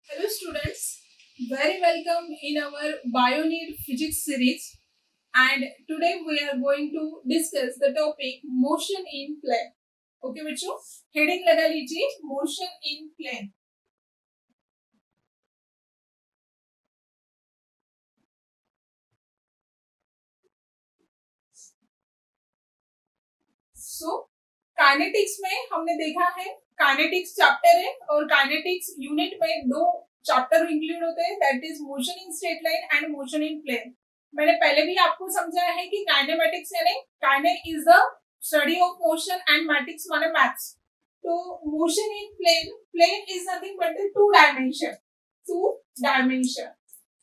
Hello students, very welcome in our BioNeed Physics series, and today we are going to discuss the topic motion in plane. Okay बच्चों, heading लगा लीजिए motion in plane. So kinetics में हमने देखा है, kinetics chapter है और kinetics unit में दो चैप्टर इंक्लूड होते हैं, that is motion in straight line and motion in plane. मैंने पहले भी आपको समझाया है कि काइनेमेटिक्स यानी kine is the study of motion and matics माने मैथ्स. तो motion in plane, plane is nothing but the two dimension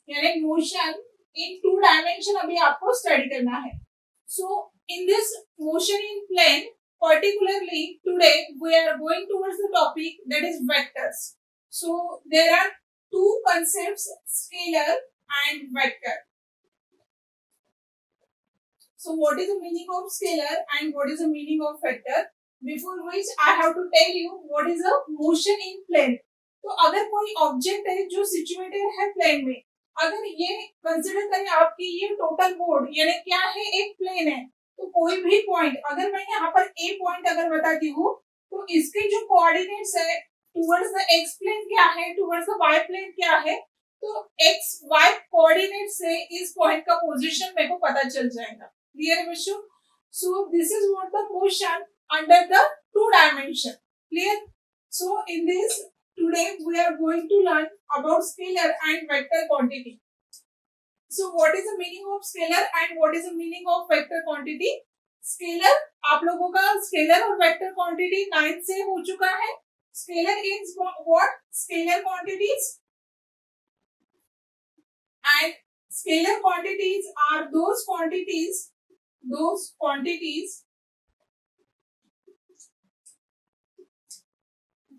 यानी मोशन इन टू डायमेंशन अभी आपको स्टडी करना है. सो in this motion in plane, particularly today we are going towards the topic that is vectors. So there are two concepts, scalar and vector. So what is the meaning of scalar and what is the meaning of vector? Before which I have to tell you what is a motion in plane. तो अगर कोई object है जो situated है plane में, अगर ये consider करें आपकी ये टोटल बोर्ड यानी क्या है, एक प्लेन है, तो कोई भी पॉइंट अगर मैं यहाँ पर ए पॉइंट अगर बताती हूँ तो इसके जो कोऑर्डिनेट्स है टुवर्ड्स द एक्स प्लेन क्या है, टुवर्ड्स द वाई प्लेन क्या है, तो एक्स वाई कोऑर्डिनेट से इस पॉइंट का पोजीशन मेरे को पता चल जाएगा. क्लियर है बच्चों? So this is what the motion under the two dimension. Clear? So in this today we are going to learn about scalar and vector quantity. So what is the meaning of scalar and what is the meaning of vector quantity? Scalar आप लोगों का scalar और vector quantity 9 से हो चुका है. Scalar is what? Scalar quantities, and scalar quantities are those quantities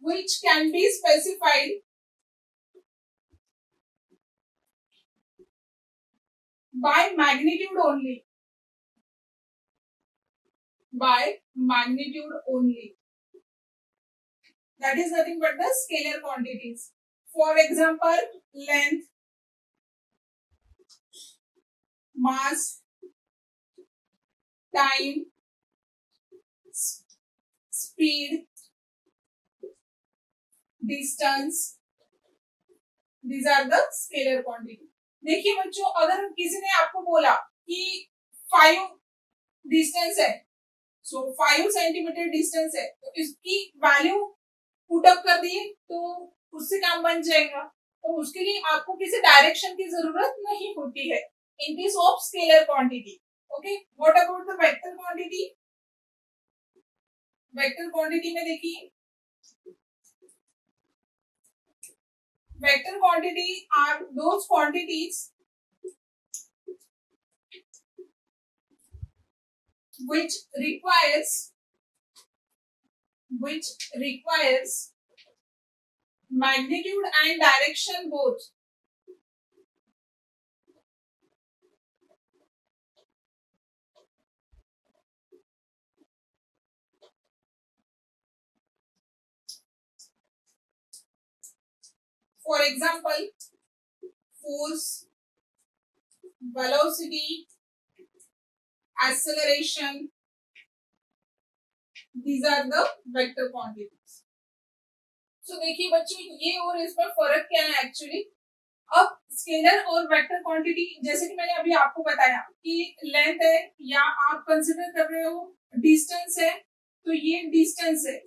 which can be specified by magnitude only. By magnitude only. That is nothing but the scalar quantities. For example, length, mass, time, speed, distance. These are the scalar quantity. देखिए बच्चों, अगर किसी ने आपको बोला कि 5 distance है, सो 5 centimetre distance है, तो इसकी वैल्यू पुट अप कर दिए तो उससे काम बन जाएगा. तो उसके लिए आपको किसी डायरेक्शन की जरूरत नहीं होती है in case of scalar quantity. Okay, what about the vector quantity? Vector quantity में देखिए, vector quantity are those quantities which requires magnitude and direction both. For example, force, velocity, acceleration. These are the vector quantities. So देखिए बच्चों, ये और इसमें फर्क क्या है एक्चुअली. अब स्केलर और वेक्टर क्वांटिटी, जैसे कि मैंने अभी आपको बताया कि लेंथ है या आप कंसिडर कर रहे हो डिस्टेंस है, तो ये डिस्टेंस है.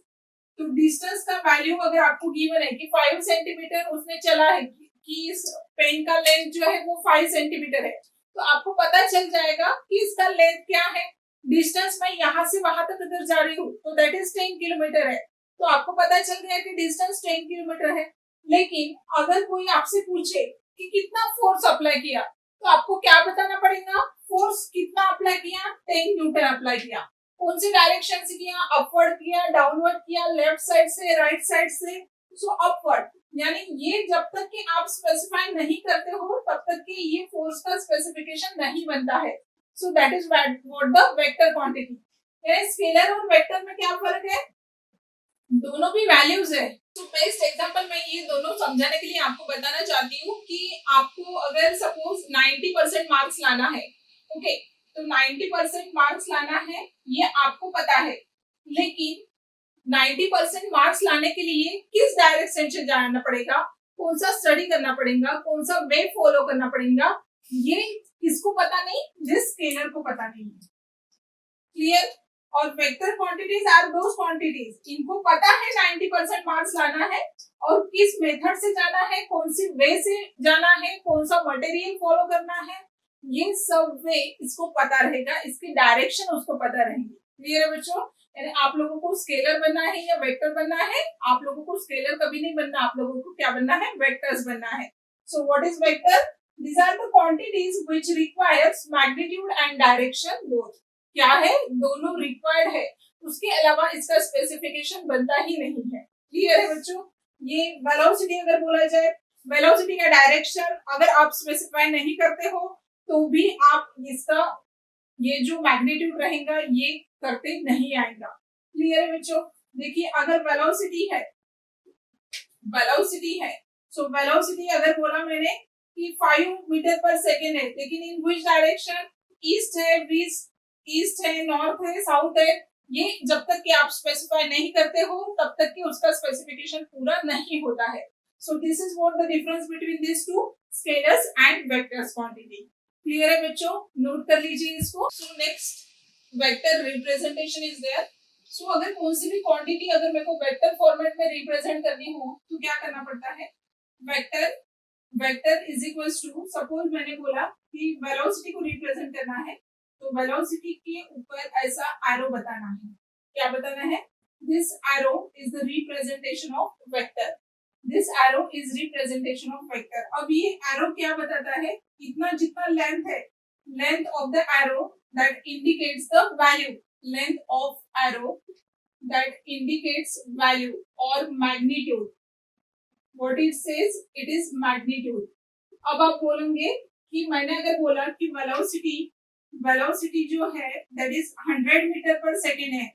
तो डिस्टेंस का वैल्यू अगर आपको गिवन है कि 5 सेंटीमीटर उसने चला है कि इस पेन का लेंथ जो है वो 5 सेंटीमीटर है, तो आपको पता चल जाएगा कि इसका लेंथ क्या है. डिस्टेंस मैं यहाँ से वहां तक अगर जा रही हूँ तो दैट इज 10 किलोमीटर है, तो आपको पता चल गया कि डिस्टेंस 10 किलोमीटर है. लेकिन अगर कोई आपसे पूछे कि कितना फोर्स अप्लाई किया, तो आपको क्या बताना पड़ेगा? फोर्स कितना अप्लाई किया? 10 न्यूटन अप्लाई किया. कौन सी डायरेक्शन से किया? अपवर्ड किया, डाउनवर्ड किया, लेफ्ट साइड से, राइट साइड से? सो अपवर्ड. यानी ये जब तक कि आप स्पेसिफाई नहीं करते हो तब तक कि ये फोर्स का स्पेसिफिकेशन नहीं बनता है. So that is what the vector quantity. Scalar और वेक्टर में क्या फर्क है? दोनों भी वैल्यूज है, तो बेस्ट एग्जांपल मैं ये दोनों समझाने के लिए आपको बताना चाहती हूँ कि आपको अगर सपोज 90% मार्क्स लाना है, ओके, तो 90% मार्क्स लाना है ये आपको पता है, लेकिन 90% मार्क्स लाने के लिए किस डायरेक्शन से जाना पड़ेगा, कौन सा स्टडी करना पड़ेगा, कौन सा वे फॉलो करना पड़ेगा, ये किसको पता नहीं, जिस स्केलर को पता नहीं है। क्लियर? और vector quantities are those quantities, इनको पता है 90% मार्क्स लाना है और किस मेथड से जाना है, कौन सी वे से जाना है, कौन सा मटेरियल फॉलो करना है, ये सब वे इसको पता रहेगा, इसकी डायरेक्शन उसको पता रहेगी। क्लियर है बच्चों? यानी आप लोगों को स्केलर बनना है या वेक्टर बनना है, आप लोगों को स्केलर कभी नहीं बनना, आप लोगों को क्या बनना है, वेक्टर्स बनना है। सो what is vector? These are the quantities which requires magnitude and direction both. क्या है? दोनों रिक्वायर्ड है, उसके अलावा इसका स्पेसिफिकेशन बनता ही नहीं है। क्लियर है बच्चों? ये वेलोसिटी अगर बोला जाए, वेलोसिटी का डायरेक्शन अगर आप स्पेसिफाई नहीं करते हो तो भी आप इसका ये जो मैग्नीट्यूड रहेगा ये करते नहीं आएगा। क्लियर है बच्चों? देखिए अगर वेलोसिटी है, वेलोसिटी है, सो वेलोसिटी अगर बोला मैंने कि 5 मीटर पर सेकेंड है, लेकिन इन विच डायरेक्शन, ईस्ट है, वेस्ट, ईस्ट है, नॉर्थ है, साउथ है, ये जब तक कि आप स्पेसिफाई नहीं करते हो तब तक कि उसका स्पेसिफिकेशन पूरा नहीं होता है। So this is what the difference between this two scalars and vectors quantity. Clear है बच्चों? नोट कर लीजिए इसको। So next vector representation is there. So अगर कौन सी भी क्वांटिटी अगर मेरे को वेक्टर फॉर्मेट में रिप्रेजेंट करनी हो तो क्या करना पड़ता है? Vector is equals to, suppose मैंने बोला कि वेलोसिटी को रिप्रेजेंट करना है तो वेलोसिटी के ऊपर ऐसा एरो बताना है। क्या बताना है? This arrow is the representation of vector, this arrow is representation of vector. अब ये एरो क्या बताता है? इतना जितना लेंथ है, length of the arrow that indicates the value, length of arrow that indicates value और magnitude. What it says, it is magnitude. अब आप बोलेंगे कि मैंने अगर बोला कि वेलोसिटी जो है दैट इज 100 मीटर पर सेकेंड है,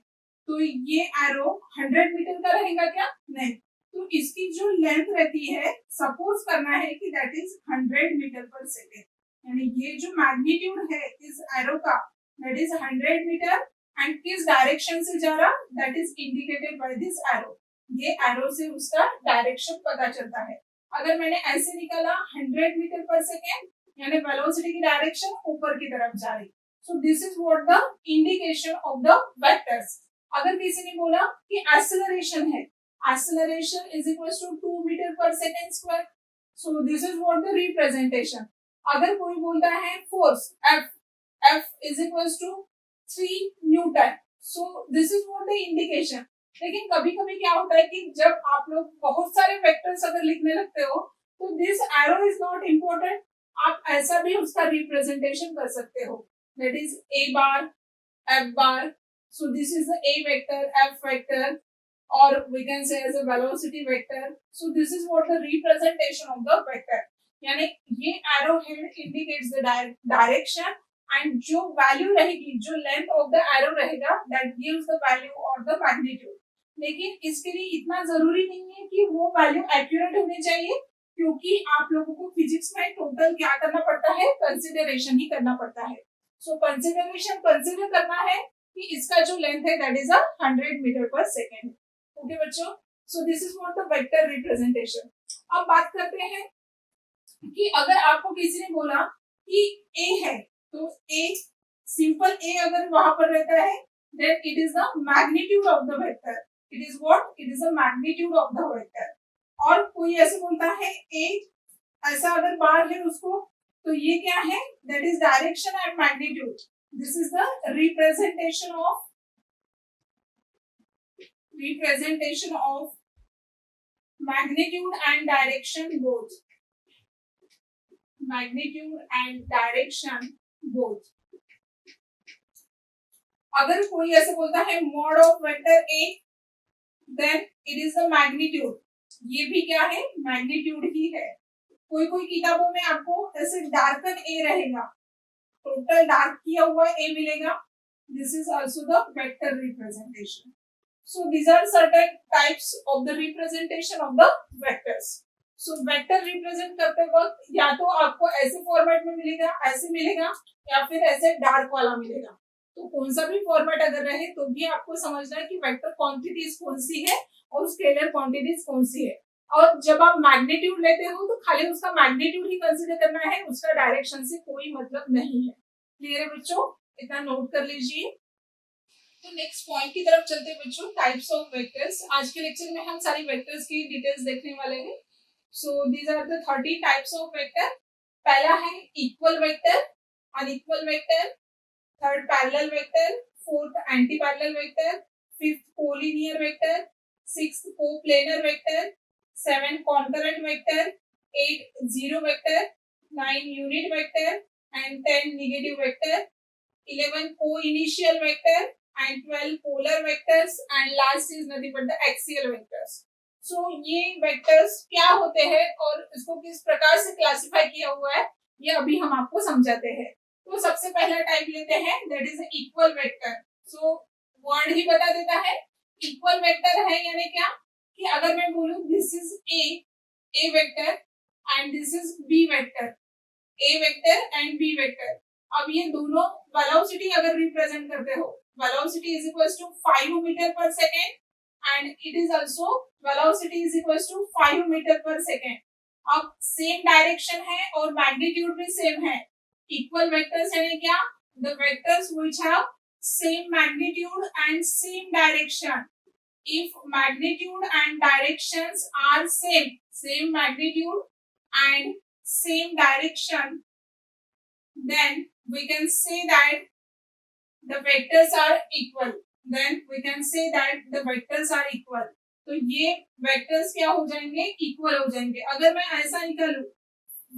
तो ये एरो 100 मीटर का रहेगा क्या? नहीं। तो इसकी जो लेंथ रहती है, सपोज करना है कि दैट इज 100 मीटर पर सेकेंड, यानी ये जो मैग्नीट्यूड है इस एरो का दैट इज 100 मीटर एंड किस डायरेक्शन से जा रहा, that is indicated by this arrow. ये एरो से उसका डायरेक्शन पता चलता है। अगर मैंने ऐसे निकाला 100 मीटर पर सेकेंड, यानी वेलोसिटी की डायरेक्शन ऊपर की तरफ जा रही, so this is what the indication of the vectors. अगर किसी ने बोला कि एक्सेलरेशन है, acceleration is equal to 2 metre पर second square, so this is what the representation. अगर कोई बोलता है force F is equal to 3 newton, so this is what the indication. लेकिन कभी कभी क्या होता है कि जब आप लोग बहुत सारे वेक्टर्स अगर लिखने लगते हो तो this arrow is not important, आप ऐसा भी उसका रिप्रेजेंटेशन कर सकते हो, that is A bar, F bar, so this is the A vector, F vector, और we can say as a velocity vector. So this is what the representation of the vector, यानी ये arrow head indicates the direction and जो value रहेगी, जो length of the arrow रहेगा that gives the value और the magnitude. लेकिन इसके लिए इतना जरूरी नहीं है कि वो वैल्यू एक्यूरेट होनी चाहिए, क्योंकि आप लोगों को फिजिक्स में टोटल क्या करना पड़ता है? कंसिडरेशन ही करना पड़ता है। सो कंसिडर करना है कि इसका जो लेंथ है दैट इज 100 मीटर पर सेकेंड। ओके बच्चों, so this is what the vector representation. अब बात करते हैं कि अगर आपको किसी ने बोला कि ए है, तो ए, सिंपल ए अगर वहां पर रहता है then it is the magnitude of the vector, it is what, it is the magnitude of the vector। और कोई ऐसे बोलता है a ऐसा अगर बार है उसको, तो ये क्या है? that is direction and magnitude, this is the representation of magnitude and direction both, magnitude and direction both। अगर कोई ऐसे बोलता है mod of vector A, then it is the magnitude, ये भी क्या है? मैग्नीट्यूड ही है। कोई कोई किताबों में आपको ऐसे डार्कन ए रहेगा, टोटल डार्क किया हुआ ए मिलेगा, this is also the vector representation. So these are certain types of the representation of the vectors. So vector represent करते वक्त या तो आपको ऐसे फॉर्मेट में मिलेगा, ऐसे मिलेगा, या फिर ऐसे डार्क वाला मिलेगा। तो कौन सा भी फॉर्मेट अगर रहे तो भी आपको समझना है कि वेक्टर क्वांटिटीज कौन सी है और स्केलर क्वांटिटीज कौन सी है। और जब आप मैग्नीट्यूड लेते हो तो खाली उसका मैग्नीट्यूड ही कंसीडर करना है, उसका डायरेक्शन से कोई मतलब नहीं है। क्लियर है बच्चों? इतना नोट कर लीजिए। तो नेक्स्ट पॉइंट की तरफ चलते हैं बच्चों, टाइप्स ऑफ वेक्टर्स। आज के लेक्चर में हम सारी वेक्टर्स की डिटेल्स देखने वाले हैं। So these are the 13 types of vector. पहला है equal vector, unequal vector, third parallel vector, fourth anti parallel vector, fifth collinear vector, sixth coplanar vector, 7 concurrent vector, 8 zero vector, 9 unit vector and 10 negative vector, 11 co-initial vector and 12 polar vectors and last is nothing but the axial vectors. So ये vectors क्या होते हैं और इसको किस प्रकार से classify किया हुआ है ये अभी हम आपको समझाते हैं। तो सबसे पहला टाइप लेते हैं, that is equal vector. So word ही बता देता है, इक्वल वेक्टर है यानी क्या कि अगर मैं बोलूं this is A vector and this is B vector, A vector and B vector. अब ये दोनों वेलोसिटी अगर रिप्रेजेंट करते हो, velocity is equals to 5 meter per second and it is also velocity is equals to 5 meter per second. अब same direction है और magnitude भी सेम है। इक्वल वेक्टर्स है क्या? the vectors which have same magnitude and same direction. If magnitude and directions are same magnitude and same direction, then we can say that the vectors are equal. Then we can say that the vectors are equal. तो ये vectors क्या हो जाएंगे? Equal हो जाएंगे। अगर मैं ऐसा निकालूं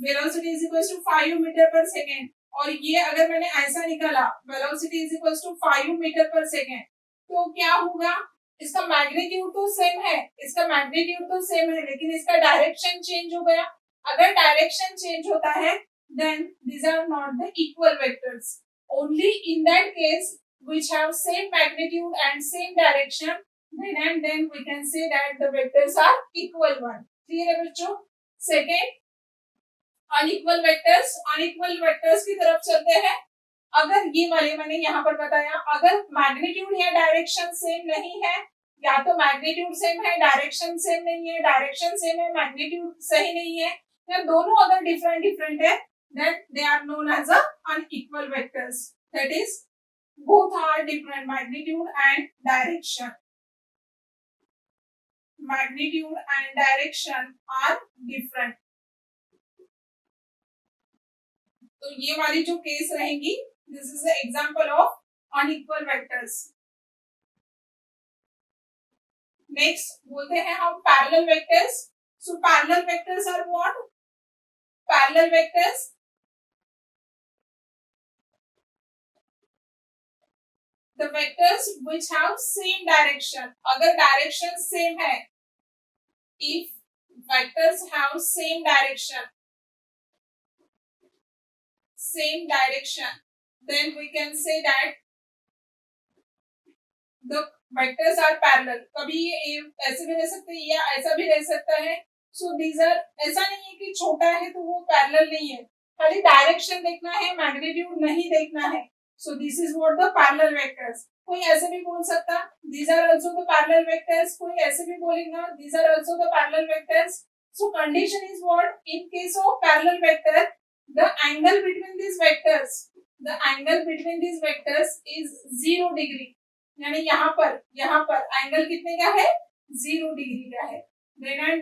velocity is equal to 5 meter पर सेकेंड और ये अगर मैंने ऐसा निकाला velocity is equal to 5 meter पर सेकेंड, तो क्या होगा? इसका मैग्नीट्यूड तो सेम है, इसका मैग्नीट्यूड तो सेम है, लेकिन इसका डायरेक्शन चेंज हो गया। अगर डायरेक्शन चेंज होता है then these are not the equal vectors. Only in that case which have same magnitude and same direction, then we can say that the vectors are equal one. Clear है बच्चों? Second, unequal vectors. Unequal vectors की तरफ चलते हैं। अगर ये वाले मैंने यहाँ पर बताया, अगर मैग्नीट्यूड या डायरेक्शन सेम नहीं है, या तो मैग्नीट्यूड सेम है डायरेक्शन सेम नहीं है, डायरेक्शन सेम है मैग्नीट्यूड सही नहीं है, या दोनों अगर डिफरेंट है, then they are known as a unequal vectors. That is, both are different magnitude and direction. Magnitude and direction are different. तो ये वाली जो केस रहेंगी, this is the example of unequal vectors. Next बोलते हैं हम parallel vectors. So parallel vectors are what? Parallel vectors the vectors which have same direction. अगर direction same है, if vectors have same direction, then we can say that the vectors are parallel. कभी ये ऐसे भी रह सकते हैं या ऐसा भी रह सकता है। So these are, ऐसा नहीं है कि छोटा है तो वो पैरेलल नहीं है, खाली डायरेक्शन देखना है, मैग्नीट्यूड नहीं देखना है। So this is what the parallel vectors. कोई ऐसे भी बोल सकता these are also the parallel vectors, कोई ऐसे भी बोलेगा these are also the parallel vectors. So condition is what? In case of parallel vector, the angle between these vectors is 0 degree. यानी यहाँ पर एंगल कितने का है? 0 डिग्री का है।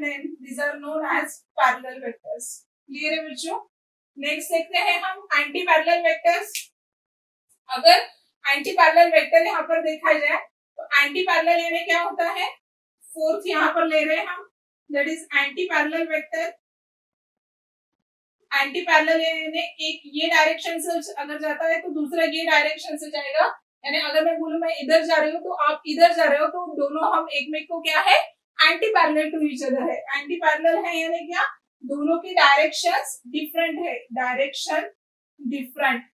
then these are known as parallel vectors. Clear है बच्चों? नेक्स्ट देखते हैं हम एंटी पैरेलल वेक्टर्स। अगर एंटी पैरेलल वेक्टर यहाँ पर देखा जाए तो एंटी पैरेलल यानी क्या होता है? फोर्थ यहाँ पर ले रहे हैं हम, that is anti parallel vector. Anti parallel यानी एक ये डायरेक्शन से अगर जाता है तो दूसरा ये डायरेक्शन से जाएगा। यानी अगर मैं बोलूं मैं इधर जा रही हूँ तो आप इधर जा रहे हो, तो दोनों हम एक में को क्या है? Anti parallel to each other है। एंटी पैरेलल है यानी क्या? दोनों की डायरेक्शंस डिफरेंट है, direction different.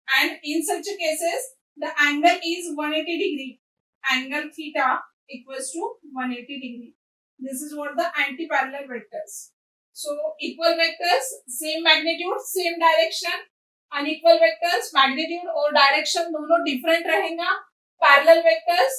And in such cases the angle is 180 degree. Angle theta equals to 180 degree. This is what the anti-parallel vectors. So equal vectors, same magnitude, same direction. Unequal vectors, magnitude और direction दोनों different रहेगा. Parallel vectors,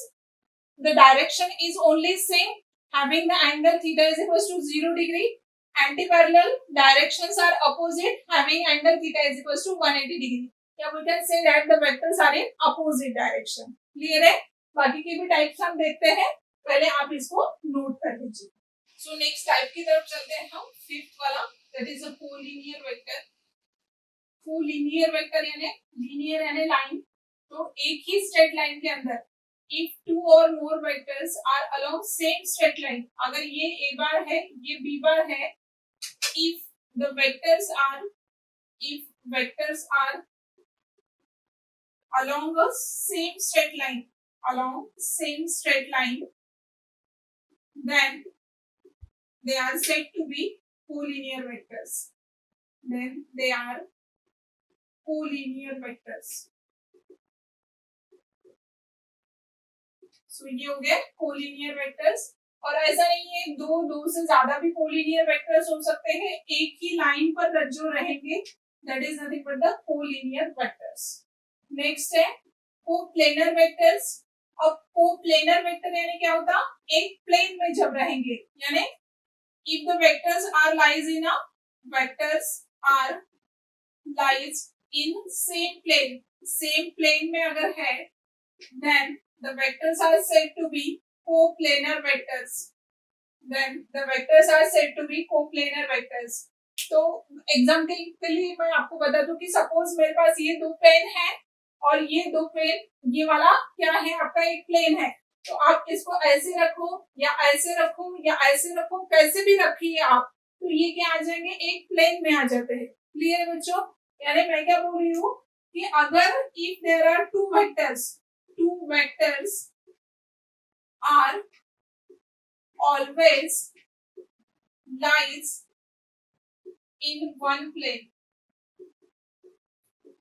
the direction is only same, having the angle theta is equals to 0 degree. Anti-parallel, directions are opposite, having angle theta is equals to 180 degree. Yeah, we can say that the vectors are in opposite direction. Clear है? बाकी के भी types हम देखते हैं, पहले आप इसको नोट कर लीजिए. सो नेक्स्ट टाइप की तरफ चलते हैं हम, फिफ्थ वाला, that is a collinear vector. Collinear vector यानी लीनियर यानी लाइन, तो एक ही स्ट्रेट लाइन के अंदर if two or more vectors are along same straight line, अगर ये a बार है, ये b बार है, if vectors are along a same straight line, then they are said to be collinear vectors. So ये हो गए कोलिनियर वेक्टर्स. और ऐसा नहीं है, दो से ज्यादा भी कोलिनियर वेक्टर्स हो सकते हैं, एक ही लाइन पर जो रहेंगे, that is nothing but the collinear vectors. Next है कोप्लेनर वेक्टर्स. अब कोप्लेनर वेक्टर यानी क्या होता, एक प्लेन में जब रहेंगे, यानी if the vectors are lies in same plane में अगर है, then the vectors are said to be coplanar vectors. तो एग्जाम्पल के लिए मैं आपको बता दूं कि सपोज मेरे पास ये दो प्लेन है और ये दो प्लेन, ये वाला क्या है आपका एक प्लेन है, तो आप इसको ऐसे रखो या ऐसे रखो या ऐसे रखो, कैसे भी रखिए आप, तो ये क्या आ जाएंगे, एक प्लेन में आ जाते हैं. क्लियर है बच्चों? यानी मैं क्या बोल रही हूँ कि अगर if there are two vectors are always lies in one plane.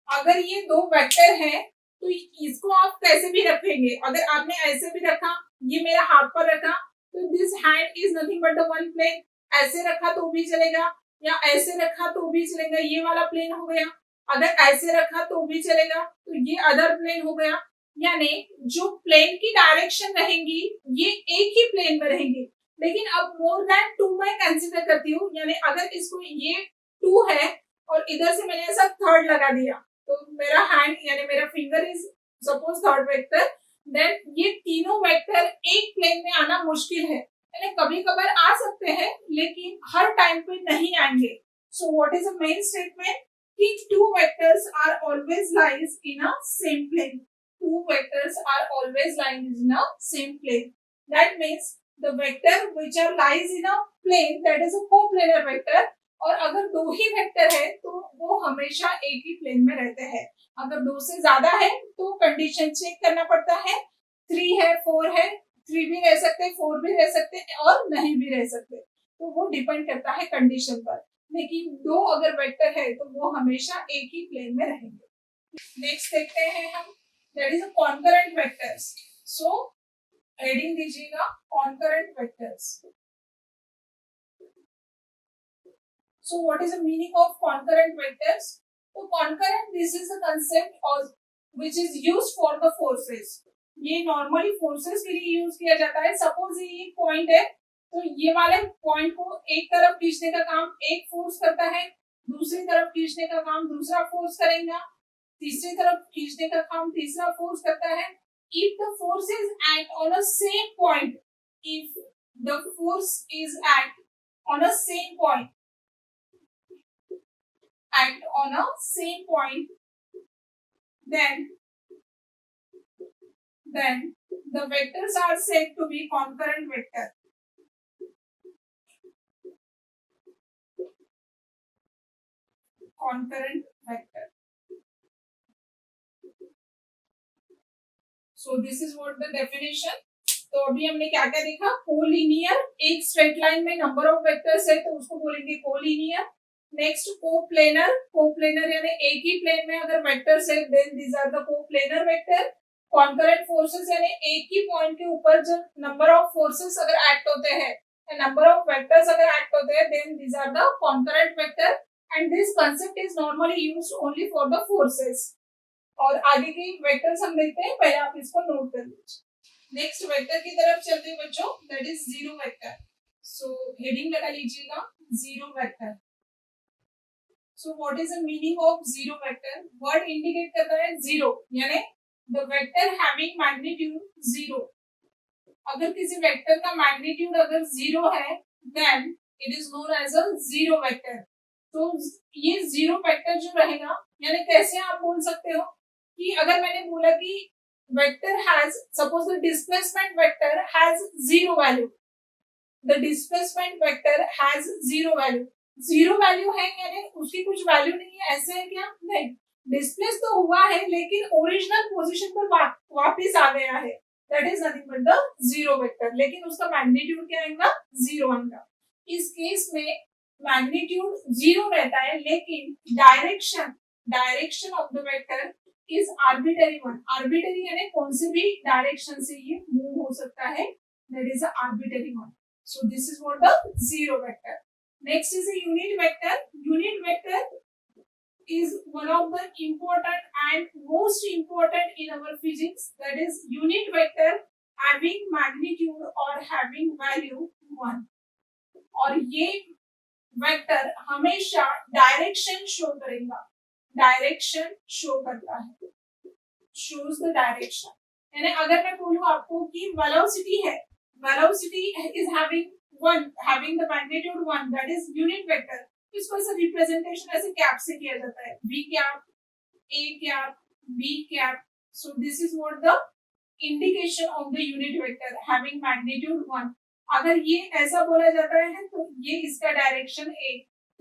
अगर ये दो वेक्टर हैं तो इसको आप कैसे भी रखेंगे, अगर आपने ऐसे भी रखा, ये मेरा हाथ पर रखा, तो this hand is nothing but the one plane. ऐसे रखा तो भी चलेगा या ऐसे रखा तो भी चलेगा, ये वाला प्लेन हो गया. अगर ऐसे रखा तो भी चलेगा, तो ये अदर प्लेन हो गया. यानी जो प्लेन की डायरेक्शन रहेंगी ये एक ही प्लेन में रहेंगी. लेकिन अब मोर देन टू मैं कंसीडर करती हूँ, यानी अगर इसको ये टू है और इधर से मैंने ऐसा थर्ड लगा दिया, तो मेरा हैंड यानी मेरा finger is suppose third vector, then ये तीनों वेक्टर एक प्लेन में आना मुश्किल है. यानी कभी कभार आ सकते हैं लेकिन हर टाइम पे नहीं आएंगे. So what is the main statement कि two vectors are always lies in a same plane. Two vectors are always lying in a same plane. That means the vector which are lies in a plane, that is a coplanar vector. और अगर दो ही vector है तो वो हमेशा एक ही plane में रहते हैं. अगर दो से ज्यादा है तो कंडीशन चेक करना पड़ता है. 3 है, 4 है, 3 भी रह सकते, 4 भी रह सकते और नहीं भी रह सकते, तो वो डिपेंड करता है कंडीशन पर. लेकिन दो अगर वेक्टर है तो वो हमेशा एक ही प्लेन में रहेंगे. नेक्स्ट देखते हैं हम, that is a concurrent vectors. So heading दीजिएगा concurrent vectors. So what is the meaning of concurrent vectors? So concurrent, this is the concept or which is used for the forces. ये normally forces के लिए use किया जाता है. Suppose ये point है तो ये वाले पॉइंट को एक तरफ खींचने का काम एक फोर्स करता है, दूसरी तरफ खींचने का काम दूसरा फोर्स करेगा, तीसरी तरफ खींचने का काम तीसरा फोर्स करता है. If the forces act on a same point, if the force is act on a same point, then the vectors are said to be concurrent vector. So this is what the definition. तो अभी हमने क्या क्या देखा, collinear, एक straight line में number of vectors है तो उसको बोलेंगे कोलिनियर. नेक्स्ट कोप्लेनर, कोप्लेनर यानी एक ही प्लेन में अगर वेक्टर्स है then these are the coplanar vector. Concurrent forces यानी एक ही पॉइंट के ऊपर जो नंबर ऑफ फोर्सेस अगर एक्ट होते हैं, नंबर ऑफ वेक्टर्स अगर एक्ट होते हैं then these are the concurrent vector and this concept is normally used only for the forces. और आगे के वेक्टर्स हम देखते हैं, पहले आप इसको नोट कर लीजिए। नेक्स्ट वेक्टर की तरफ चलते हैं बच्चों, that is zero vector. So heading लगा लीजिएगा zero vector. So what is the meaning of zero vector? Word indicate करता है जीरो, यानी the vector having magnitude zero. अगर किसी वेक्टर का मैग्नीट्यूड अगर जीरो है then it is known as a zero vector. तो ये जीरो वेक्टर जो रहेगा, यानी कैसे आप बोल सकते हो कि अगर मैंने बोला कि vector has, suppose the displacement vector has zero value, the displacement vector has zero value. Zero value है यानी उसकी कुछ वैल्यू नहीं है, ऐसे है क्या? नहीं, डिस्प्लेस तो हुआ है लेकिन ओरिजिनल पोजीशन पर वापस आ गया है, that is nothing but the zero vector. लेकिन उसका मैग्नीट्यूड क्या आएगा? जीरो आएगा। इस केस में मैग्नीट्यूड जीरो रहता है लेकिन direction of the vector is arbitrary one. Arbitrary यानी कौन से भी डायरेक्शन से ये मूव हो सकता है, that is arbitrary one. So this is what the zero vector. Next is a unit vector. Unit vector is one of the important and most important in our physics. That is unit vector having magnitude or having value 1. और ये vector हमेशा direction show करेगा, direction show करता है, shows the direction. यानी अगर मैं बोलूं आपको कि वेलोसिटी है, velocity is having the magnitude 1, that is unit vector, इसको ऐसे रिप्रेजेंटेशन ऐसे कैप से किया जाता है, v cap, a cap, b cap. So this is what the indication of the unit vector having magnitude 1। अगर ये ऐसा बोला जाता है तो ये इसका डायरेक्शन a,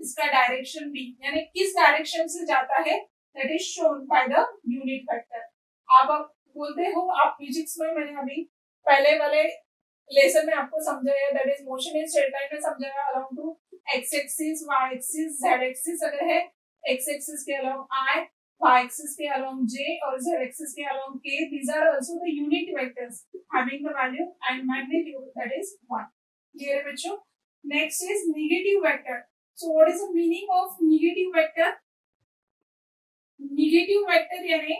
इसका डायरेक्शन b, यानी किस डायरेक्शन से जाता है that is shown by the unit vector. आप बोलते हो, आप फिजिक्स में मैंने अभी पहले वाले लेसन में आपको समझाया, that is motion in straight line में समझाया, along to X axis, Y axis, Z axis अगर है, एक्स एक्सिस के अलोंग आई, वाई एक्सिस के अलोंग जे और जेड एक्सिस के along K, these are also the unit vectors having the value and magnitude that is 1। Clear है बच्चों? Next is negative vector. So what is the meaning of negative vector? Negative vector यानी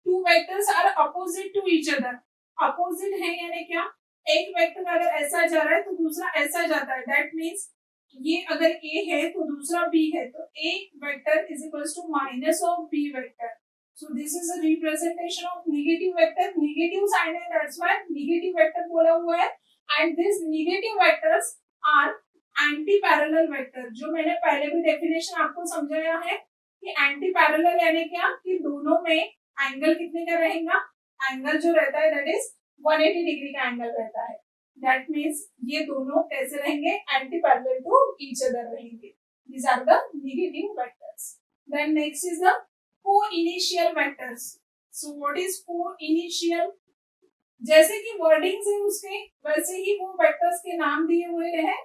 to vectors are opposite to each other. Opposite है यानी क्या? एक vector अगर ऐसा जा रहा है तो दूसरा ऐसा जाता है, दैट मीन्स ये अगर a है तो दूसरा b है, तो a vector is equals to minus of b vector. So this is a representation of negative vector. Negative sign है, दैट्स व्हाई नेगेटिव वेक्टर बोला हुआ है। And this negative vectors are anti parallel vector. जो मैंने पहले भी definition आपको समझाया है कि एंटी पैरेलल यानी क्या, कि दोनों में एंगल कितने का रहेगा? एंगल जो रहता है दैट इज 180 डिग्री का एंगल रहता है। दैट मीन्स ये दोनों कैसे रहेंगे? Anti parallel to each other रहेंगे। These are the negative vectors. Then next is the co-initial vectors. So what is co-initial? जैसे कि वर्डिंग्स है उसके, वैसे ही वो वेक्टर्स के नाम दिए हुए हैं।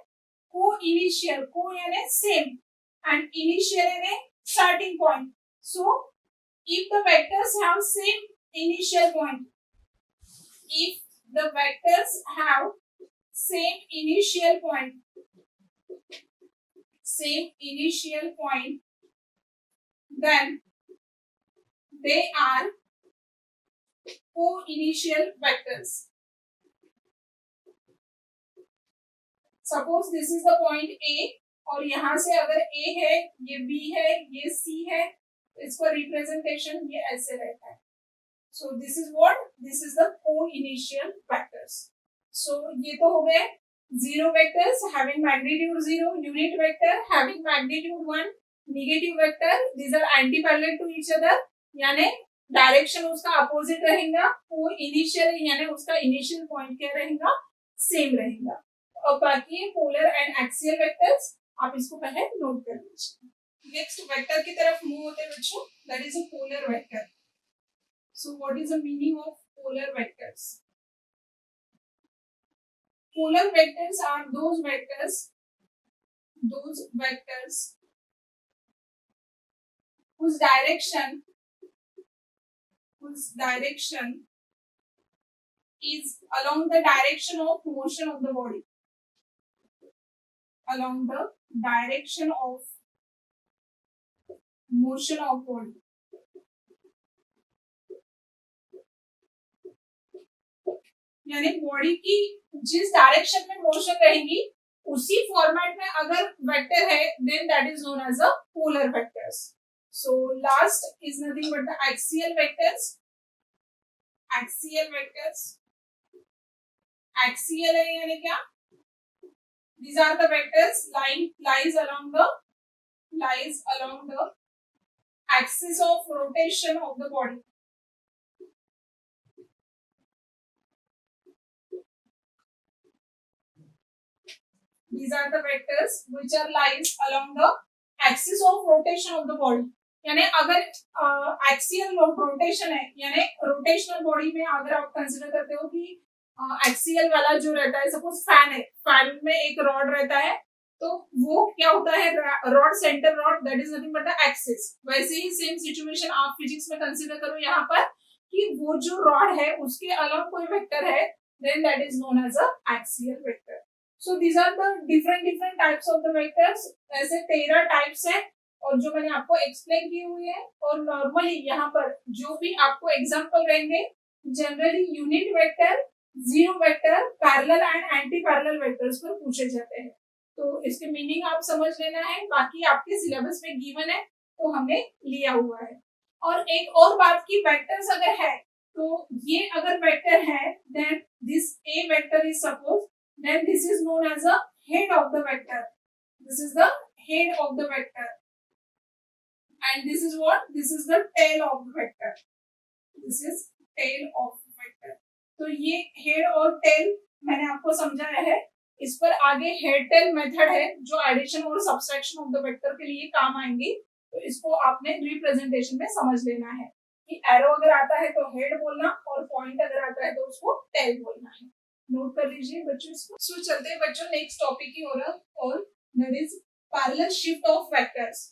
co-initial, co यानी सेम and initial यानी starting point. So if the vectors have same initial point, if the vectors have same initial point, then they are co-initial vectors. Suppose this is the point A और यहाँ से अगर A है, ये B है, ये C है, इसका रिप्रेजेंटेशन ये ऐसे रहता है। So this is what? This is the co-initial vectors. So ये तो हो गए zero vectors having magnitude 0, unit vector having magnitude 1, negative vector, these are anti-parallel to each other, यानी डायरेक्शन उसका अपोजिट रहेगा। co-initial यानी उसका इनिशियल पॉइंट क्या रहेगा? सेम रहेगा। और बाकी पोलर एंड एक्सियल वेक्टर्स आप इसको पहले नोट कर लीजिए। नेक्स्ट वेक्टर की तरफ मूव होते हैं बच्चों, that is a polar vector. So what is the meaning of polar vectors? Polar vectors are those vectors whose direction is along the direction of motion of the body, along the direction of motion of body. यानी body की जिस direction में motion रहेगी उसी format में अगर vector है then that is known as a polar vectors. So last is nothing but the axial vectors. Axial vectors, axial है यानी क्या? These are the vectors lies along the axis of rotation of the body. These are the vectors which are lies along the axis of rotation of the body. यानी अगर axial rotation है यानी rotational body में अगर आप consider करते हो कि एक्सियल वाला जो रहता है, सपोज फैन है, फैन में एक रॉड रहता है तो वो क्या होता है, rod centre rod that is nothing but the axis. वैसे ही सेम सिचुएशन आप फिजिक्स में कंसीडर करो यहाँ पर कि वो जो रॉड है उसके अलग कोई वेक्टर है then that is known as a axial vector. So these are the different types of the vectors. ऐसे 13 टाइप्स है और जो मैंने आपको एक्सप्लेन किए हुए हैं. और नॉर्मली यहाँ पर जो भी आपको एग्जाम्पल रहेंगे generally unit vector, zero vector, parallel and anti parallel vectors पर पूछे जाते हैं. तो इसके मीनिंग आप समझ लेना है, बाकी आपके सिलेबस में गिवन है तो हमने लिया हुआ है. और एक और बात की वेक्टर्स अगर है तो ये अगर वेक्टर है then this A vector is suppose then this is known as a head of the vector. This is the head of the vector and this is what? This is the tail of the vector. This is tail of the vector. तो ये head और tell मैंने आपको समझाया है. इस पर आगे हेड टेल मेथड है जो एडिशन और सब्सट्रैक्शन ऑफ द वेक्टर के लिए काम आएंगी. तो इसको आपने रिप्रेजेंटेशन में समझ लेना है कि एरो अगर आता है तो हेड बोलना और पॉइंट अगर आता है तो उसको टेल बोलना है. नोट कर लीजिए बच्चों इसको. सो चलते हैं बच्चों नेक्स्ट टॉपिक की ओर और that is parallel shift of vectors.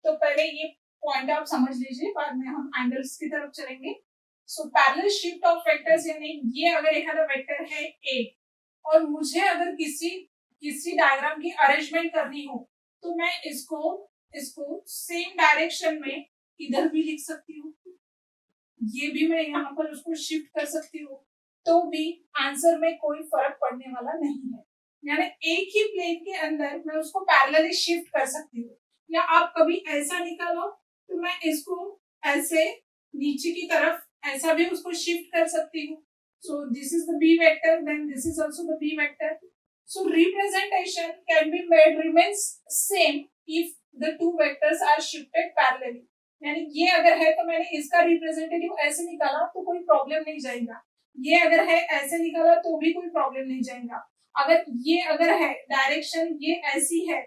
तो पहले ये पॉइंट आप समझ लीजिए, बाद में हम एंगल्स की तरफ चलेंगे. So parallel shift of vectors यानी ये अगर एक वेक्टर है ए और मुझे अगर किसी डायग्राम की अरेंजमेंट करनी हो तो मैं इसको सेम डायरेक्शन में इधर भी लिख सकती हूँ, ये भी मैं यहाँ पर उसको शिफ्ट कर सकती हूँ, तो भी आंसर में कोई फर्क पड़ने वाला नहीं है. यानी एक ही प्लेन के अंदर मैं उसको पैरेलली शिफ्ट कर सकती हूँ. या आप कभी ऐसा निकालो तो मैं इसको ऐसे नीचे की तरफ ऐसा भी उसको शिफ्ट कर सकती हूँ. So this is the B vector then this is also the B vector. So representation can be made remains same if the two vectors are shifted parallelly. यानी ये अगर है तो मैंने इसका रिप्रेजेंटेटिव ऐसे निकाला तो कोई प्रॉब्लम नहीं जाएगा, ये अगर है ऐसे निकाला तो भी कोई प्रॉब्लम नहीं जाएगा. अगर है डायरेक्शन ये ऐसी है,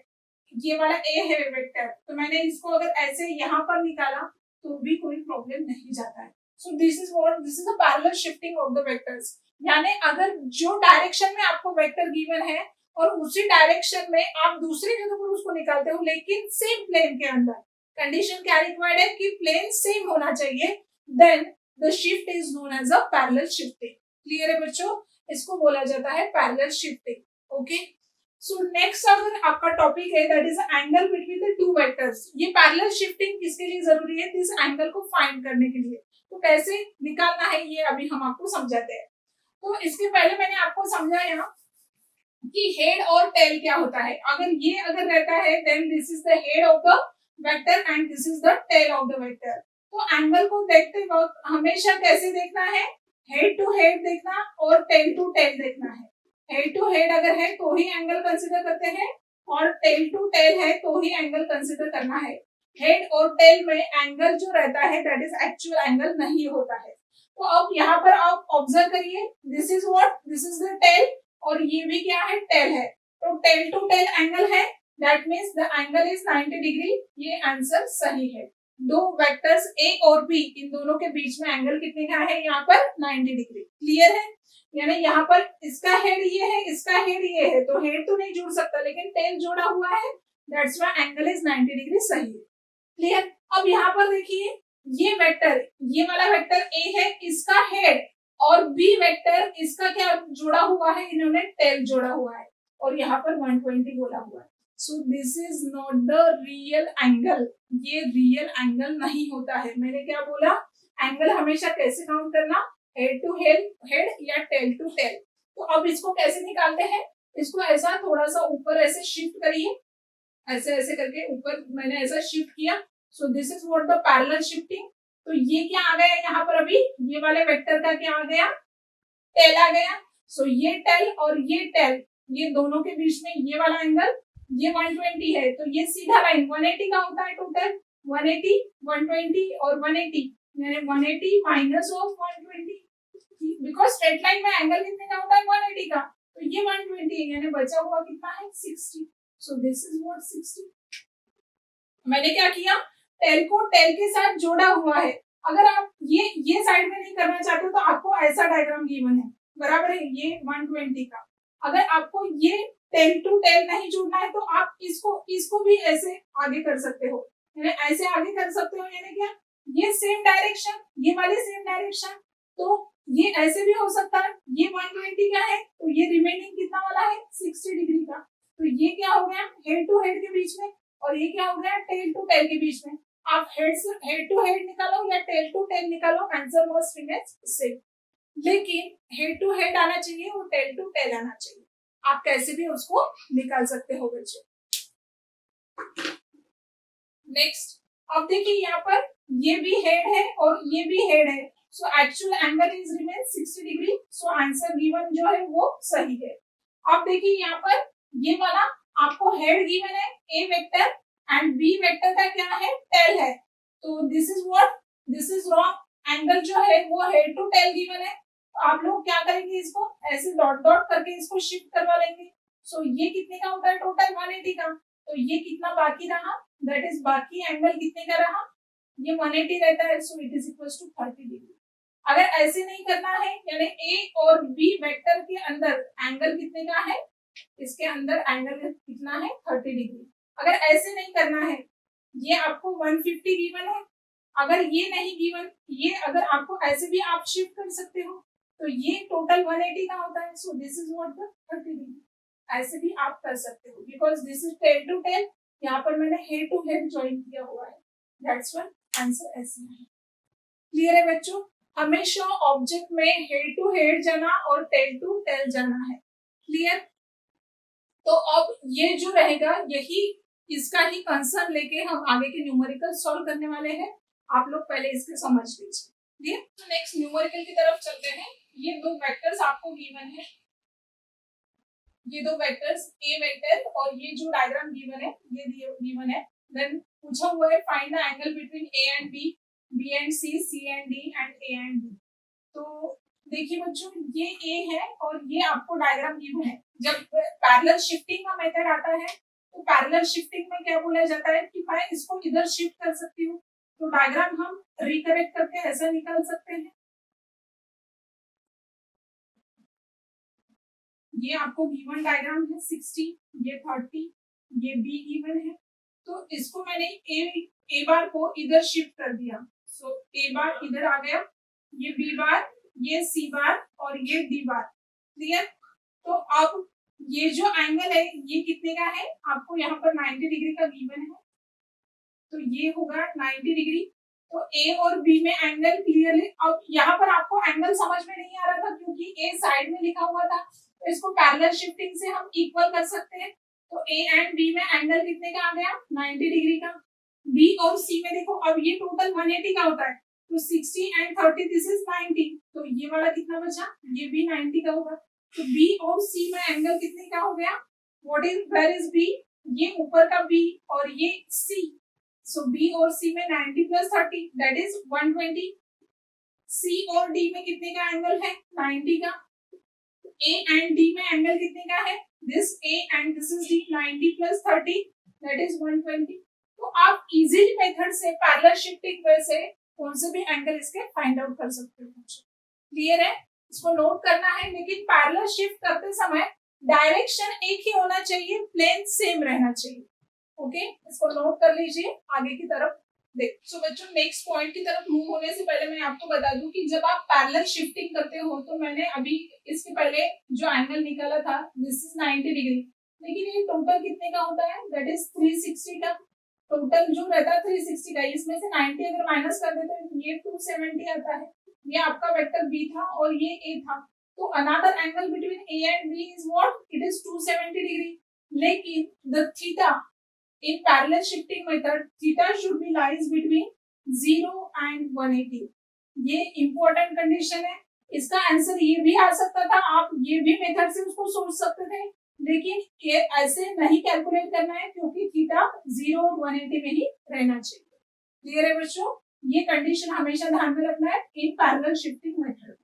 ये वाला ए है वेक्टर, तो मैंने इसको अगर ऐसे यहाँ पर निकाला तो भी कोई प्रॉब्लम नहीं जाता है. So this is the parallel shifting of the vectors. यानी अगर जो डायरेक्शन में आपको वेक्टर गिवन है और उसी डायरेक्शन में आप दूसरी जगह पर उसको निकालते हो लेकिन सेम प्लेन के अंदर, कंडीशन क्या रिक्वायर्ड है कि प्लेन सेम होना चाहिए, then the shift is known as a parallel shifting. Clear है बच्चों? इसको बोला जाता है parallel shifting. Okay. So next अगर आपका टॉपिक है that is angle between the two vectors. ये पैरेलल शिफ्टिंग किसके लिए जरूरी है? इस एंगल को फाइंड करने के लिए. तो कैसे निकालना है ये अभी हम आपको समझाते हैं. तो इसके पहले मैंने आपको समझाया कि हेड और टेल क्या होता है. अगर रहता है then this is the head of the vector and this is the tail of the vector. तो एंगल को देखते वक्त हमेशा कैसे देखना है? हेड टू हेड देखना और टेल टू टेल देखना है. हेड टू हेड अगर है तो ही एंगल कंसीडर करते हैं और टेल टू टेल है तो ही एंगल कंसीडर करना है. हेड और टेल में एंगल जो रहता है दैट इज एक्चुअल एंगल नहीं होता है. तो अब यहाँ पर आप ऑब्जर्व करिए, this is what? This is the tail और ये भी क्या है? टेल है. तो टेल टू टेल एंगल है, that means the angle is 90 degree. ये आंसर सही है. दो वेक्टर्स ए और बी, इन दोनों के बीच में एंगल कितने का है? यहाँ पर 90 डिग्री. क्लियर है? यानी यहाँ पर इसका हेड ये है, इसका हेड ये है, तो हेड तो नहीं जुड़ सकता लेकिन टेल जोड़ा हुआ है, that's why angle is 90 degree सही है. क्लियर। अब यहाँ पर देखिए ये वेक्टर, ये वाला वेक्टर ए है, इसका हेड और बी वेक्टर इसका क्या जुड़ा हुआ है, इन्होंने टेल जोड़ा हुआ है और यहाँ पर 120 बोला हुआ है। So this is not the real angle, ये रियल एंगल नहीं होता है। मैंने क्या बोला, एंगल हमेशा कैसे काउंट करना, हेड टू हेड या टेल टू टेल। तो अब इसको कैसे निकालते हैं, इसको ऐसा थोड़ा सा ऊपर ऐसे शिफ्ट करिए, ऐसे ऐसे करके ऊपर मैंने ऐसा शिफ्ट किया। सो this is what the parallel shifting. तो ये क्या आ गया यहाँ पर, अभी ये वाले वेक्टर का क्या आ गया, टेल आ गया। सो ये टेल और ये टेल, ये दोनों के बीच में ये वाला एंगल ये 120 है। तो ये सीधा लाइन 180 का होता है टोटल, 180 120 और 180, यानी 180 minus of 120, because straight line में एंगल कितने का होता है 180 का, तो ये 120 यानी बचा हुआ कितना है 60। सो दिस इज व्हाट 60। मैंने क्या किया, टेल को टेल के साथ जोड़ा हुआ है। अगर आप ये साइड में नहीं करना चाहते तो आपको ऐसा डायग्राम गिवन है, बराबर है, ये 120 का। अगर आपको ये टेल टू टेल नहीं जोड़ना है तो आप इसको भी ऐसे आगे कर सकते हो, यानी ऐसे आगे कर सकते हो, यानी क्या, ये सेम डायरेक्शन, ये वाली सेम डायरेक्शन, तो ये ऐसे भी हो सकता है। ये 120 का है तो ये रिमेनिंग कितना वाला है 60 डिग्री का। तो ये क्या हो गया हेड टू हेड के बीच में, और ये क्या हो गया टेल टू टेल के बीच में। आप हेड टू हेड निकालो या टेल टू टेल निकालो, आंसर वाज रिमेन्स सेम, लेकिन हेड टू हेड आना चाहिए और टेल टू टेल आना चाहिए। आप कैसे भी उसको निकाल सकते हो बच्चों। नेक्स्ट, अब देखिए यहाँ पर ये भी हेड है और ये भी हेड है। So actual angle is remain 60 degree. So answer given जो है वो सही है। अब देखिए यहाँ पर ये वाला आपको हेड गिवन है ए वेक्टर एंड बी वेक्टर का क्या है टेल है, तो this is what, this is wrong. Angle जो है वो हेड टू टेल गिवन है, तो आप लोग क्या करेंगे, इसको ऐसे डॉट डॉट करके इसको शिफ्ट करवा लेंगे। सो ये कितने का होता है टोटल 180 का, तो ये कितना बाकी रहा, दैट इज बाकी एंगल कितने का रहा, ये 180 रहता है। So it is equal to 30 degree. अगर ऐसे नहीं करना है, यानी ए और बी वेक्टर के अंदर एंगल कितने का है, इसके अंदर एंगल कितना है 30 डिग्री। अगर ऐसे नहीं करना है, ये आपको 150 गिवन है, अगर ये नहीं गिवन, ये अगर आपको ऐसे भी आप शिफ्ट कर सकते हो, तो ये टोटल 180 का होता है। So this is what the 30 degree. ऐसे भी आप कर सकते हो, because this is tail to tail, यहाँ पर मैंने हेड टू हेड ज्वाइन किया हुआ है, दैट्स व्हाई आंसर ऐसे है। क्लियर है बच्चों, हमेशा ऑब्जेक्ट में हेड टू हेड जाना और टेल टू टेल जाना है। क्लियर। तो अब ये जो रहेगा यही, इसका ही कंसर्न लेके हम आगे के न्यूमेरिकल सॉल्व करने वाले हैं। आप लोग पहले इसके समझ लीजिए। क्लियर। तो नेक्स्ट न्यूमेरिकल की तरफ चलते हैं। ये दो वेक्टर्स आपको गिवन है, ये दो वेक्टर्स ए वेक्टर और ये जो डायग्राम गिवन है ये गिवन है। देन पूछा हुआ है find the angle between A and B, B and C and D and A and B. तो देखिए बच्चों, ये ए है और ये आपको डायग्राम गिवन है। जब पैरेलल शिफ्टिंग का मेथड आता है तो पैरेलल शिफ्टिंग में क्या बोला जाता है कि मैं इसको इधर शिफ्ट कर सकती हूँ, तो डायग्राम हम रिकरेक्ट करके ऐसा निकाल सकते हैं। ये आपको गिवन डायग्राम है 60, ये 30, ये बी गिवन है। तो इसको मैंने ए बार को इधर शिफ्ट कर दिया। सो ए बार इधर आ गया, ये बी बार, ये सी बार और ये डी बार। क्लियर। तो अब ये जो एंगल है ये कितने का है, आपको यहाँ पर 90 डिग्री का गिवन है, तो ये होगा 90 डिग्री। तो ए और बी में एंगल क्लियरली, अब यहाँ पर आपको एंगल समझ में नहीं आ रहा था क्योंकि ए साइड में लिखा हुआ था, तो इसको पैरेलल शिफ्टिंग से हम इक्वल कर सकते हैं। तो ए एंड बी में एंगल कितने का आ गया 90 डिग्री का। बी और सी में देखो, अब ये टोटल 180 का होता है, तो 60 एंड 30 दिस इज 90, तो ये वाला कितना बचा, ये भी 90 का होगा। तो बी और सी में एंगल कितने का हो गया, what is, where is B, ये ऊपर का बी और ये सी। सो बी और सी में 90 प्लस 30 दैट इज 120। सी और डी में कितने का एंगल है 90 का। ए एंड डी में एंगल कितने का है, this A and this is D, 90 plus 30 that is 120। तो आप इजीली मेथड से पैरेलल शिफ्टिंग वे से कौन से भी एंगल इसके फाइंड आउट कर सकते हो। क्लियर है, इसको नोट करना है, लेकिन पैरेलल शिफ्ट करते समय डायरेक्शन एक ही होना चाहिए, प्लेन सेम रहना चाहिए। ओके, इसको नोट कर लीजिए आगे की तरफ। देख सो बच्चों, नेक्स्ट पॉइंट की तरफ मूव होने से पहले मैं आपको बता दूं कि जब आप पैरेलल शिफ्टिंग करते हो तो मैंने अभी इसके पहले जो एंगल निकाला था दिस इज 90 डिग्री, लेकिन ये टोटल कितने का होता है, दैट इज 360 का। टोटल जो रहता है 360 का, इसमें से 90 अगर माइनस कर देते हैं ये 270 आता है। ये आपका वेक्टर बी था और ये ए था, तो another angle between A and B is what, it is 270 degree. लेकिन the theta in parallel shifting method, theta should be lies between 0 and 180. ये important condition है। इसका आंसर ये भी आ सकता था, आप ये भी मेथड से उसको सोच सकते थे, लेकिन ये ऐसे नहीं कैलकुलेट करना है क्योंकि थीटा 0 और 180 में ही रहना चाहिए। क्लियर है बच्चों, ये कंडीशन हमेशा ध्यान में रखना है in parallel shifting method.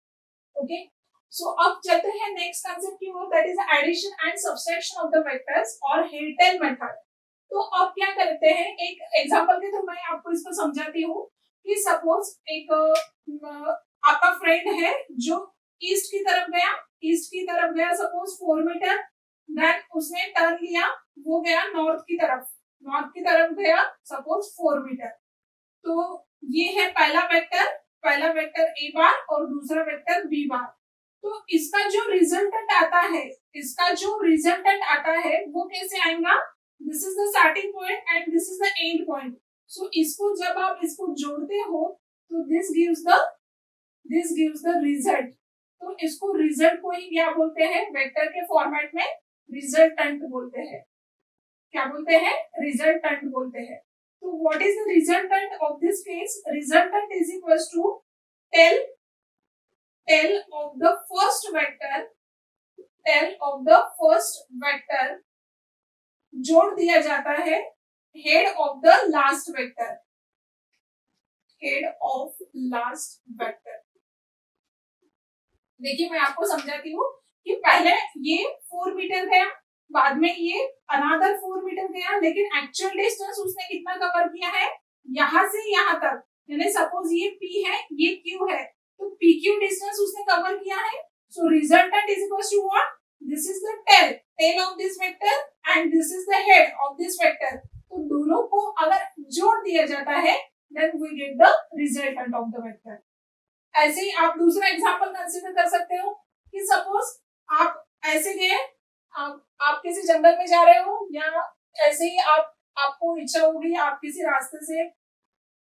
Okay, so अब चलते हैं नेक्स्ट कंसेप्ट की ओर, that is addition and subtraction of the vectors और हेल्टेल मेथड। तो अब क्या करते हैं, एक एग्जांपल के थ्रू मैं आपको इसको समझाती हूँ कि सपोज एक आपका फ्रेंड है जो ईस्ट की तरफ गया सपोज 4 मीटर, देन उसने टर्न लिया, वो गया नॉर्थ की तरफ गया सपोज 4 मीटर। तो ये है पहला वेक्टर ए बार और दूसरा वेक्टर बी बार। तो इसका जो रिजल्टेंट आता है वो कैसे आएगा, this is the starting point and this is the end point. So इसको जब आप इसको जोड़ते हो तो दिस गिव्स द रिजल्ट। तो इसको रिजल्ट को ही क्या बोलते हैं, वेक्टर के फॉर्मेट में रिजल्टेंट बोलते हैं। क्या बोलते हैं, रिजल्टेंट बोलते हैं। तो what is the resultant of this case, resultant is equals to tail of the first vector जोड़ दिया जाता है head of the last vector. देखिए मैं आपको समझाती हूँ कि पहले ये 4 मीटर गया, बाद में ये अनदर 4 मीटर गया, लेकिन एक्चुअल डिस्टेंस उसने कितना कवर किया है, यहां से यहां तक, यानी सपोज ये P है ये Q है, तो PQ डिस्टेंस उसने कवर किया है। So resultant is equal to what, this is the tail of this vector and this is the head of this vector. तो दोनों को अगर जोड़ दिया जाता है then we get the resultant of the vector. ऐसे ही आप दूसरा एग्जांपल कंसीडर कर सकते हो कि सपोज आप ऐसे गए, आप किसी जंगल में जा रहे हो, या ऐसे ही आपको इच्छा होगी आप किसी रास्ते से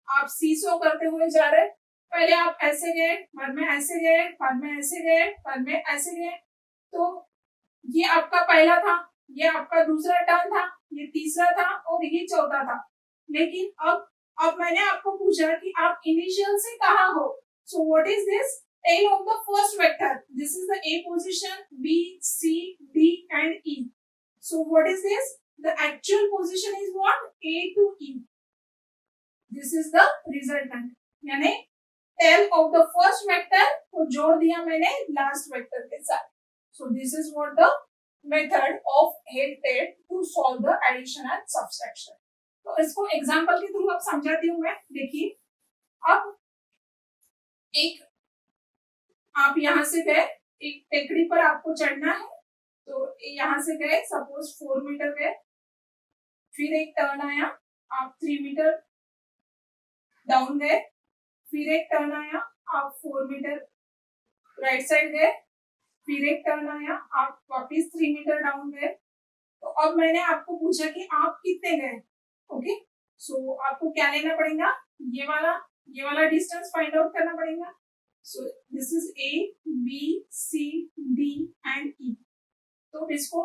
आप सीसो करते हुए जा रहे, पहले आप ऐसे गए, बाद में ऐसे गए, बाद में ऐसे गए, बाद में ऐसे गए। तो ये आपका पहला था, ये आपका दूसरा टर्न था, ये तीसरा था और ये चौथा था। लेकिन अब मैंने आपको पूछा कि आप इनिशियल से कहाँ हो। सो what is this, tail of the first vector, this is the A position, B, C, D and E. So what is this, the actual position is what, A to E. This is the resultant, यानी tail of the first vector को जोड़ दिया मैंने last vector के साथ। So this is what the method of head-tail to solve the addition and subtraction. तो इसको example के थ्रू अब समझाती हूँ मैं। देखिए अब एक आप यहाँ से गए, एक टेकड़ी पर आपको चढ़ना है, तो यहाँ से गए सपोज 4 मीटर गए, फिर एक टर्न आया, आप 3 मीटर डाउन गए, फिर एक टर्न आया, आप 4 मीटर राइट साइड गए, फिर एक टर्न आया, आप वापिस 3 मीटर डाउन गए। तो अब मैंने आपको पूछा कि आप कितने गए। ओके, सो आपको क्या लेना पड़ेगा, ये वाला डिस्टेंस फाइंड आउट करना पड़ेगा। So this is A, B, C, D and E. तो इसको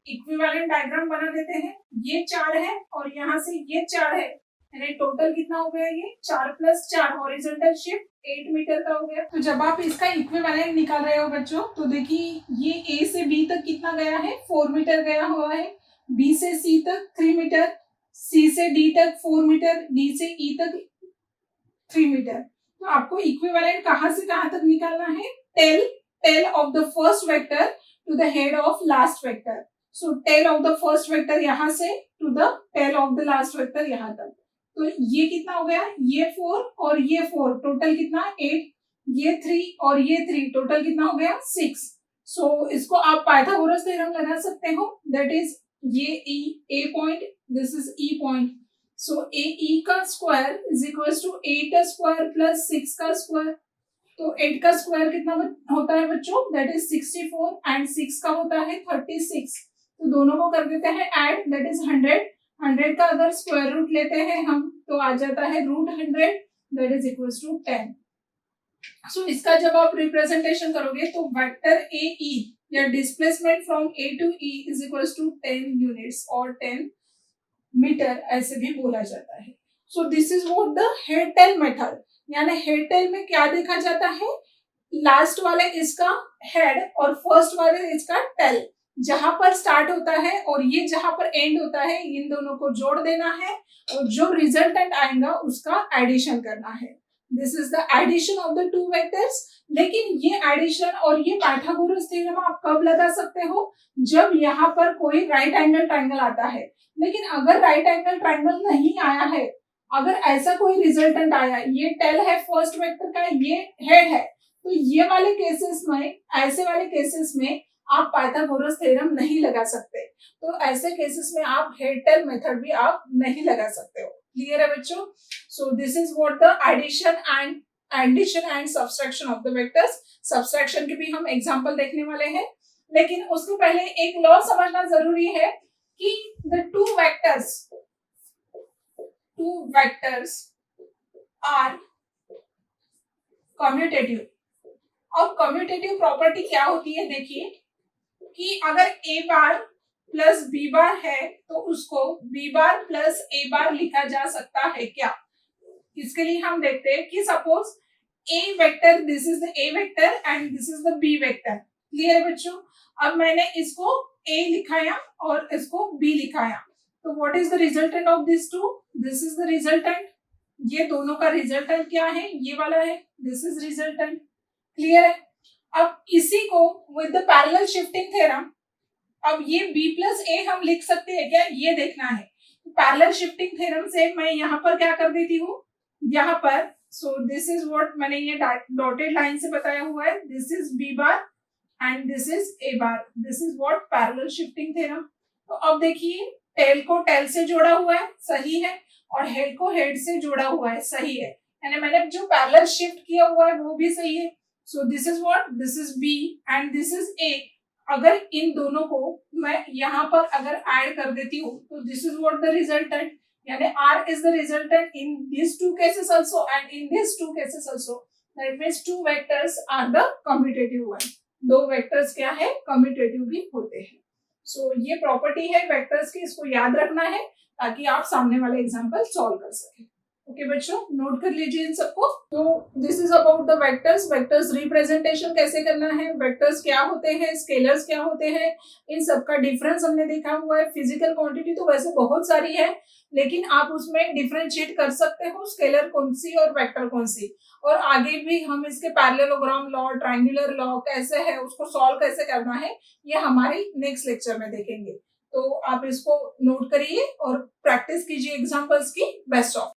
इक्विवेलेंट डायग्राम बना देते हैं। ये 4 है और यहाँ से ये 4 है, यानी टोटल कितना हो गया, ये 4 + 4 हॉरिजॉन्टल शिफ्ट 8 मीटर का हो गया। तो जब आप इसका इक्विवेलेंट निकाल रहे हो बच्चों, तो देखिए ये A से B तक कितना गया है, 4 मीटर गया हुआ है, B से C तक 3 मीटर, C से D तक 4 मीटर, D से E तक 3 मीटर। तो आपको इक्विवेलेंट कहां से कहां तक निकालना है, tail of the first vector to the head of last vector. So tail of the first vector यहां से to the tail of the last vector यहां तक। तो ये कितना हो गया, ये 4 और ये 4, टोटल कितना 8, ये 3 और ये 3, टोटल कितना हो गया 6। सो इसको आप पाइथागोरस थ्योरम लगा सकते हो, दैट इज ये A point, this is E point, so A का square is equal to 8 square plus 6 का स्क्वायर। तो 8 का स्क्वायर कितना होता है बच्चों, दैट इज 64 एंड 6 का होता है 36। तो दोनों को कर देते हैं ऐड, दैट इज 100। 100 का अगर स्क्वायर रूट लेते हैं हम तो आ जाता है √100, दैट इज इक्वल टू 10। सो इसका जब आप रिप्रेजेंटेशन करोगे तो वेक्टर ए ई या displacement from A to E is equal to 10 units और 10 मीटर ऐसे भी बोला जाता है। So this is what the head tail method, यानी हेड टेल में क्या देखा जाता है, लास्ट वाले इसका हेड और फर्स्ट वाले इसका टेल, जहां पर स्टार्ट होता है और ये जहां पर एंड होता है, इन दोनों को जोड़ देना है और जो रिजल्टेंट आएगा उसका एडिशन करना है। This is the addition of the two vectors. लेकिन ये एडिशन और ये पाइथागोरस थ्योरम आप कब लगा सकते हो, जब यहाँ पर कोई राइट एंगल ट्राइंगल आता है। लेकिन अगर राइट एंगल ट्राइंगल नहीं आया है, अगर ऐसा कोई रिजल्टेंट आया, ये टेल है फर्स्ट वेक्टर का, ये हेड है, तो ये वाले केसेस में, ऐसे वाले केसेस में आप पाइथागोरस थ्योरम नहीं लगा सकते। तो ऐसे केसेस में आप हेड टेल मेथड भी आप नहीं लगा सकते हो। क्लियर है बच्चों? So this is what the addition and subtraction of the vectors. Subtraction के भी हम एग्जांपल देखने वाले हैं, लेकिन उसके पहले एक लॉ समझना जरूरी है कि the two vectors are commutative. अब कम्यूटेटिव प्रॉपर्टी क्या होती है, देखिए कि अगर a bar plus b bar है तो उसको b bar plus a bar लिखा जा सकता है क्या। इसके लिए हम देखते हैं कि suppose a vector, this is the a vector and this is the b vector. Clear है बच्चों? अब मैंने इसको a लिखाया और इसको b लिखाया, तो what is the resultant of this two, this is the resultant. ये दोनों का रिजल्टेंट क्या है, ये वाला है, दिस इज रिजल्टेंट। क्लियर है? अब इसी को with the parallel shifting theorem, अब ये b प्लस ए हम लिख सकते हैं क्या, ये देखना है। पैरेलल शिफ्टिंग थ्योरम से मैं यहाँ पर क्या कर देती हूँ, यहाँ पर, सो दिस इज व्हाट मैंने ये डॉटेड लाइन से बताया हुआ है, this is b bar and this is a bar, this is what parallel shifting theorem. तो अब देखिए टेल को टेल से जोड़ा हुआ है, सही है, और हेड को हेड से जोड़ा हुआ है, सही है, यानी मैंने जो पैरेलल शिफ्ट किया हुआ है वो भी सही है। So this is what, this is b and this is a। अगर इन दोनों को मैं यहाँ पर अगर ऐड कर देती हूँ तो this is what the resultant, यानी r is the resultant in these two cases also and in these two cases also, that means two vectors are the commutative one। दो वेक्टर्स क्या है, कम्यूटेटिव भी होते हैं। सो ये प्रॉपर्टी है vectors की, इसको याद रखना है ताकि आप सामने वाले एग्जांपल सॉल्व कर सकें। ओके बच्चों, नोट कर लीजिए इन सबको। तो this is about the vectors. Vectors representation कैसे करना है, वेक्टर्स क्या होते हैं, स्केलर्स क्या होते हैं, इन सब का डिफरेंस हमने देखा हुआ है। फिजिकल क्वांटिटी तो वैसे बहुत सारी है, लेकिन आप उसमें डिफरेंशिएट कर सकते हो स्केलर कौन सी और वेक्टर कौन सी। और आगे भी हम इसके पैरेललोग्राम लॉ, ट्रायंगुलर लॉ कैसे है, उसको सॉल्व कैसे करना है, ये हमारी नेक्स्ट लेक्चर में देखेंगे। तो आप इसको नोट करिए और प्रैक्टिस कीजिए एग्जांपल्स की। Best of